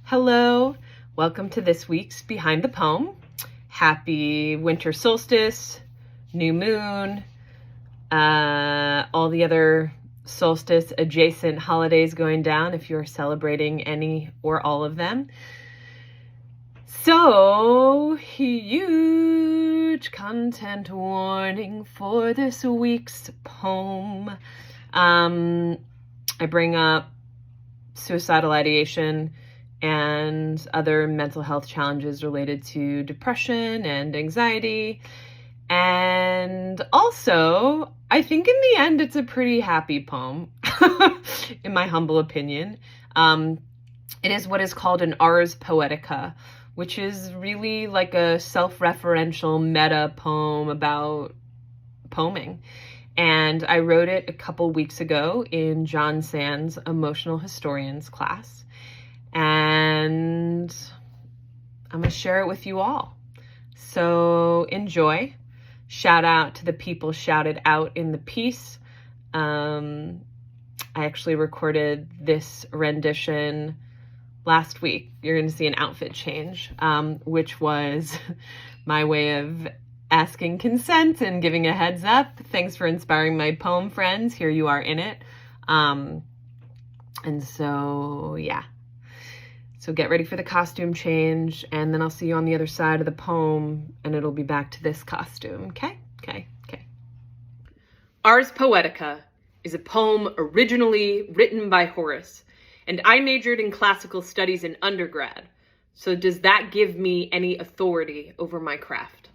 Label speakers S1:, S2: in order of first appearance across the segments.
S1: Hello, welcome to this week's Behind the Poem. Happy winter solstice, new moon, all the other solstice adjacent holidays going down if you're celebrating any or all of them. So, huge content warning for this week's poem. I bring up suicidal ideation and other mental health challenges related to depression and anxiety. And also, I think in the end, it's a pretty happy poem, in my humble opinion. It is what is called an Ars Poetica, which is really like a self-referential meta poem about poeming. And I wrote it a couple weeks ago in John Sand's Emotional Historians class. And I'm going to share it with you all. So enjoy. Shout out to the people shouted out in the piece. I actually recorded this rendition last week. You're going to see an outfit change, which was my way of asking consent and giving a heads up. Thanks for inspiring my poem friends. Here you are in it. And so, yeah. So get ready for the costume change, and then I'll see you on the other side of the poem, and it'll be back to this costume, okay? Okay. Ars Poetica is a poem originally written by Horace, and I majored in classical studies in undergrad, so does that give me any authority over my craft?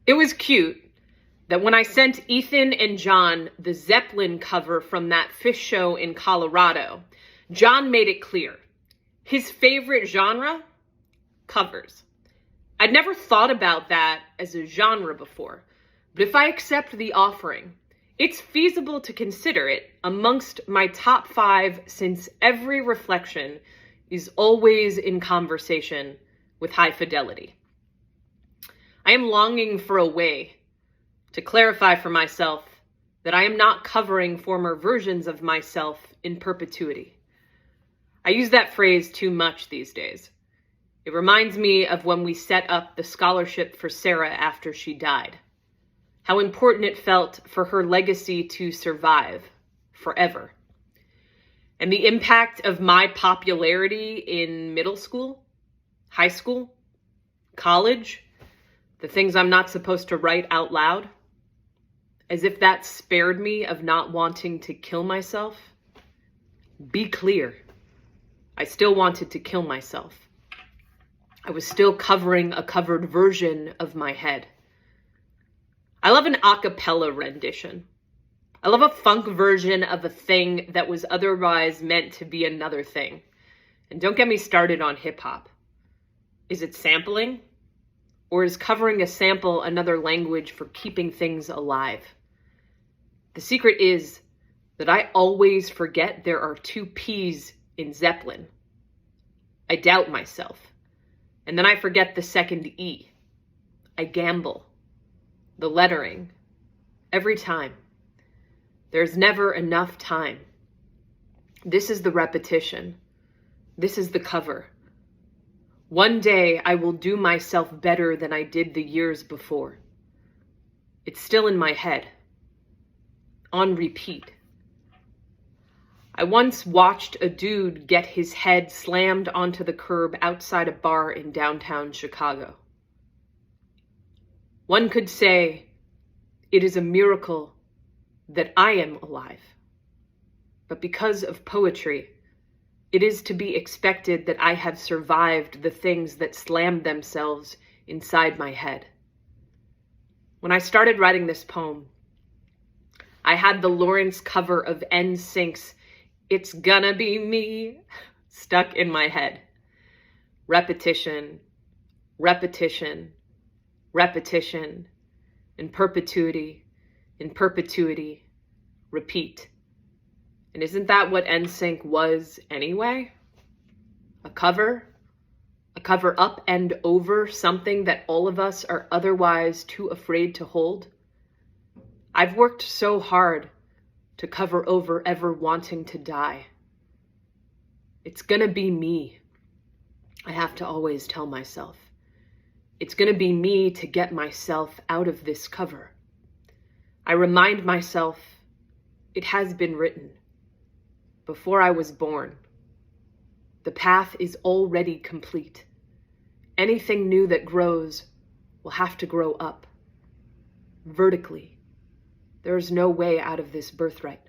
S1: It was cute that when I sent Ethan and John the Zeppelin cover from that fish show in Colorado, John made it clear. His favorite genre? Covers. I'd never thought about that as a genre before, but if I accept the offering, it's feasible to consider it amongst my top 5 since every reflection is always in conversation with high fidelity. I am longing for a way to clarify for myself that I am not covering former versions of myself in perpetuity. I use that phrase too much these days. It reminds me of when we set up the scholarship for Sarah after she died. How important it felt for her legacy to survive forever. And the impact of my popularity in middle school, high school, college, the things I'm not supposed to write out loud, as if that spared me of not wanting to kill myself. Be clear. I still wanted to kill myself. I was still covering a covered version of my head. I love an a cappella rendition. I love a funk version of a thing that was otherwise meant to be another thing. And don't get me started on hip hop. Is it sampling? Or is covering a sample another language for keeping things alive? The secret is that I always forget there are 2 P's in Zeppelin. I doubt myself. And then I forget the second E. I gamble. The lettering. Every time. There's never enough time. This is the repetition. This is the cover. One day I will do myself better than I did the years before. It's still in my head. On repeat. I once watched a dude get his head slammed onto the curb outside a bar in downtown Chicago. One could say it is a miracle that I am alive. But because of poetry, it is to be expected that I have survived the things that slammed themselves inside my head. When I started writing this poem, I had the Lawrence cover of NSYNC's "It's Gonna Be Me" stuck in my head. Repetition, repetition, repetition, in perpetuity, repeat. And isn't that what NSYNC was anyway? A cover up and over something that all of us are otherwise too afraid to hold. I've worked so hard to cover over ever wanting to die. It's gonna be me, I have to always tell myself. It's gonna be me to get myself out of this cover. I remind myself it has been written before I was born. The path is already complete. Anything new that grows will have to grow up, vertically. There is no way out of this birthright.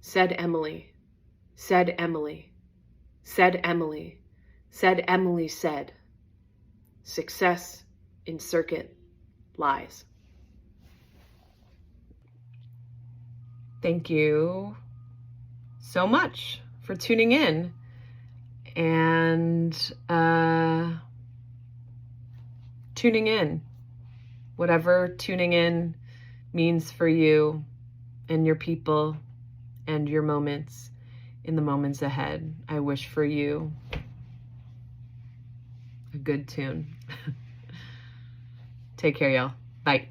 S1: Said Emily, said Emily, said Emily, said Emily said. Success in circuit lies. Thank you so much for tuning in and tuning in. Whatever tuning in means for you and your people and your moments in the moments ahead. I wish for you a good tune. Take care, y'all. Bye.